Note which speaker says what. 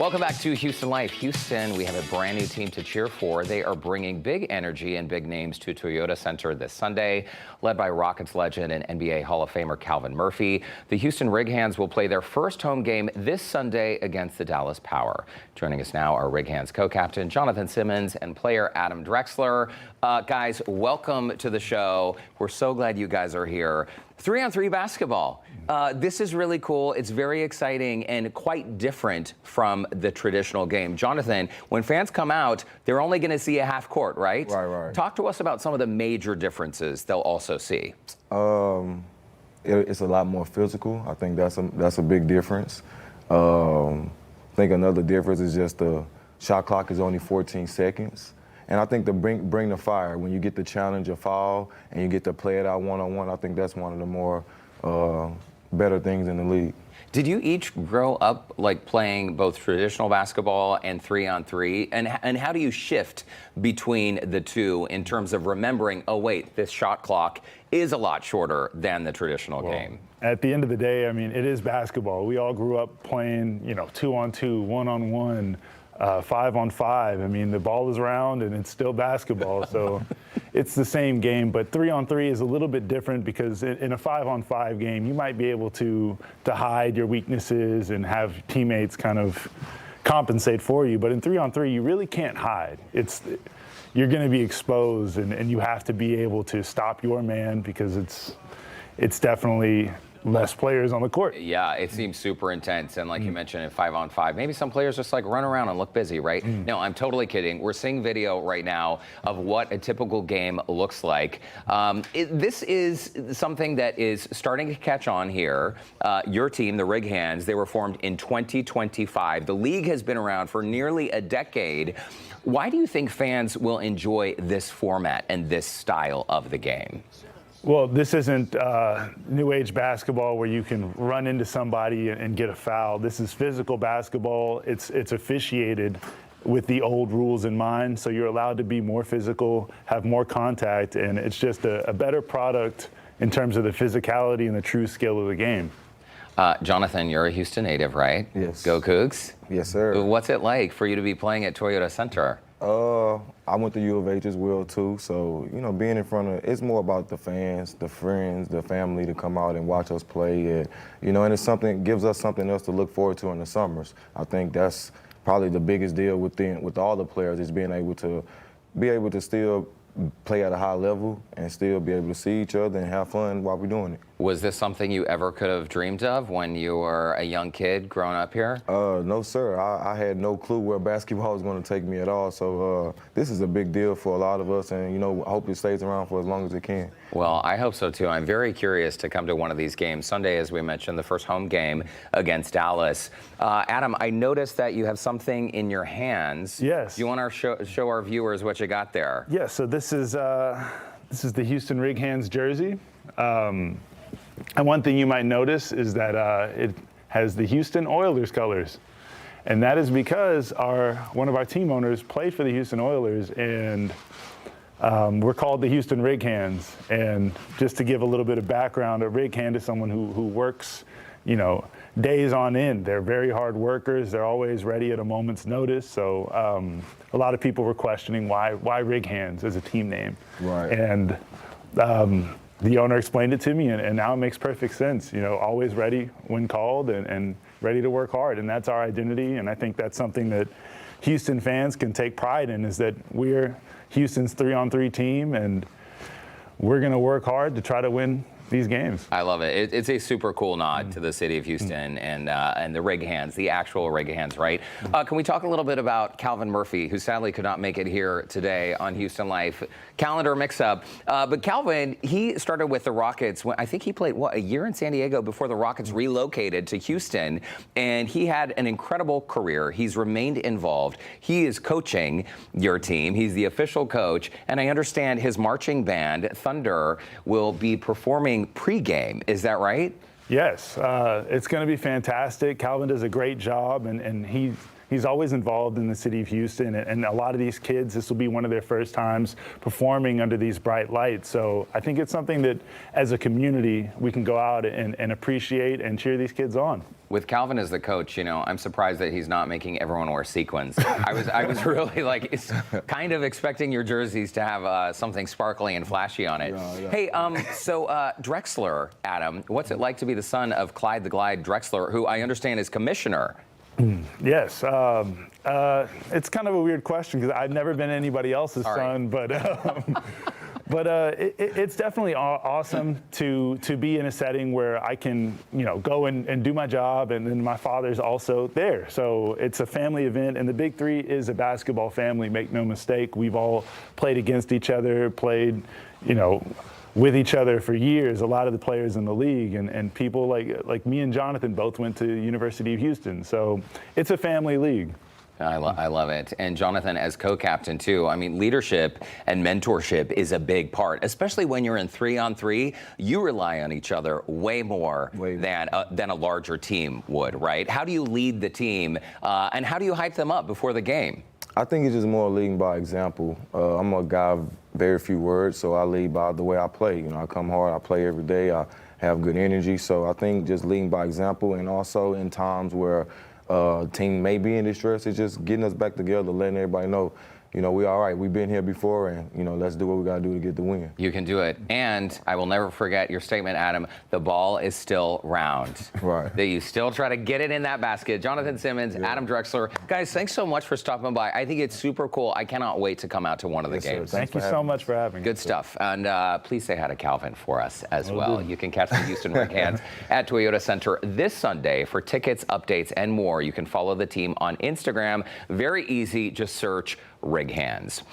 Speaker 1: Welcome back to Houston Life. Houston, we have a brand new team to cheer for. They are bringing big energy and big names to Toyota Center this Sunday, led by Rockets legend and NBA Hall of Famer Calvin Murphy. The Houston Rig Hands will play their first home game this Sunday against the Dallas Power. Joining us now are Rig Hands co-captain Jonathon Simmons and player Adam Drexler. Guys, welcome to the show. We're so glad you guys are here. 3-on-3 basketball. This is really cool. It's very exciting and quite different from the traditional game. Jonathon, when fans come out, they're only going to see a half court, right?
Speaker 2: Right.
Speaker 1: Talk to us about some of the major differences they'll also see.
Speaker 2: It's a lot more physical. I think that's a big difference. I think another difference is just the shot clock is only 14 seconds. And I think to bring the fire, when you get the challenge or foul and you get to play it out one-on-one, I think that's one of the more better things in the league.
Speaker 1: Did you each grow up like playing both traditional basketball and 3-on-3? And how do you shift between the two in terms of remembering, oh, wait, this shot clock is a lot shorter than the traditional game?
Speaker 3: At the end of the day, I mean, it is basketball. We all grew up playing, 2-on-2, 1-on-1. 5-on-5. I mean, the ball is round and it's still basketball, so it's the same game. But 3-on-3 is a little bit different because in a 5-on-5 game, you might be able to hide your weaknesses and have teammates kind of compensate for you. But in 3-on-3, you really can't hide. You're going to be exposed, and you have to be able to stop your man because it's definitely less players on the court.
Speaker 1: Yeah, it seems super intense. And like you mentioned, in 5-on-5, maybe some players just like run around and look busy, right? No, I'm totally kidding. We're seeing video right now of what a typical game looks like. This is something that is starting to catch on here. Your team, the Rig Hands, they were formed in 2025. The league has been around for nearly a decade. Why do you think fans will enjoy this format and this style of the game?
Speaker 3: Well, this isn't new age basketball where you can run into somebody and get a foul. This is physical basketball. It's officiated with the old rules in mind, so you're allowed to be more physical, have more contact, and it's just a better product in terms of the physicality and the true skill of the game.
Speaker 1: Jonathon, you're a Houston native, right?
Speaker 2: Yes.
Speaker 1: Go Cougs?
Speaker 2: Yes, sir.
Speaker 1: What's it like for you to be playing at Toyota Center?
Speaker 2: I went to U of H as well, too. So, being in front of, it's more about the fans, the friends, the family to come out and watch us play. And gives us something else to look forward to in the summers. I think that's probably the biggest deal with all the players is being able to still play at a high level and still be able to see each other and have fun while we're doing it.
Speaker 1: Was this something you ever could have dreamed of when you were a young kid growing up here?
Speaker 2: No, sir. I had no clue where basketball was going to take me at all. So this is a big deal for a lot of us, and I hope it stays around for as long as it can.
Speaker 1: Well, I hope so too. I'm very curious to come to one of these games Sunday, as we mentioned, the first home game against Dallas. Adam, I noticed that you have something in your hands.
Speaker 3: Yes.
Speaker 1: Do you want to show our viewers what you got there?
Speaker 3: Yeah. So this is the Houston Rig Hands jersey. And one thing you might notice is that it has the Houston Oilers colors. And that is because one of our team owners played for the Houston Oilers, and we're called the Houston Rig Hands. And just to give a little bit of background, a rig hand is someone who works, days on end. They're very hard workers. They're always ready at a moment's notice. So a lot of people were questioning why Rig Hands as a team name.
Speaker 2: Right.
Speaker 3: And the owner explained it to me, and now it makes perfect sense. Always ready when called and ready to work hard. And that's our identity. And I think that's something that Houston fans can take pride in, is that we're Houston's 3-on-3 team, and we're going to work hard to try to win these games.
Speaker 1: I love it. It's a super cool nod to the city of Houston and the Rig Hands, the actual Rig Hands, right? Can we talk a little bit about Calvin Murphy, who sadly could not make it here today on Houston Life? Calendar mix-up. But Calvin, he started with the Rockets. I think he played, a year in San Diego before the Rockets relocated to Houston. And he had an incredible career. He's remained involved. He is coaching your team. He's the official coach. And I understand his marching band, Thunder, will be performing pregame. Is that right?
Speaker 3: Yes, it's going to be fantastic. Calvin does a great job, and he's he's always involved in the city of Houston, and a lot of these kids, this will be one of their first times performing under these bright lights. So I think it's something that, as a community, we can go out and appreciate and cheer these kids on.
Speaker 1: With Calvin as the coach, I'm surprised that he's not making everyone wear sequins. I was really it's kind of expecting your jerseys to have something sparkly and flashy on it.
Speaker 2: Yeah.
Speaker 1: Hey, so Drexler, Adam, what's it like to be the son of Clyde the Glide Drexler, who I understand is commissioner?
Speaker 3: Yes, it's kind of a weird question because I've never been anybody else's son, but. But it's definitely awesome to be in a setting where I can, go and do my job, and then my father's also there. So it's a family event, and the Big Three is a basketball family, make no mistake. We've all played against each other, played, with each other for years, a lot of the players in the league, and people like me and Jonathon both went to University of Houston. So it's a family league.
Speaker 1: I love it. And Jonathon, as co-captain too, leadership and mentorship is a big part, especially when you're in 3-on-3. You rely on each other way more than a larger team would, right? How do you lead the team, and how do you hype them up before the game?
Speaker 2: I think it's just more leading by example. I'm a guy of very few words, so I lead by the way I play. I come hard, I play every day, I have good energy. So I think just leading by example, and also in times where team may be in distress, it's just getting us back together, letting everybody know, we all right. We've been here before, and, let's do what we got to do to get the win.
Speaker 1: You can do it. And I will never forget your statement, Adam, the ball is still round.
Speaker 2: Right.
Speaker 1: That you still try to get it in that basket. Jonathon Simmons, Adam Drexler. Guys, thanks so much for stopping by. I think it's super cool. I cannot wait to come out to one of the games.
Speaker 3: Thank you so much for having me.
Speaker 1: Good stuff. And please say hi to Calvin for us as well. You can catch the Houston Rig Hands at Toyota Center this Sunday. For tickets, updates, and more, you can follow the team on Instagram. Very easy. Just search Rig Hands.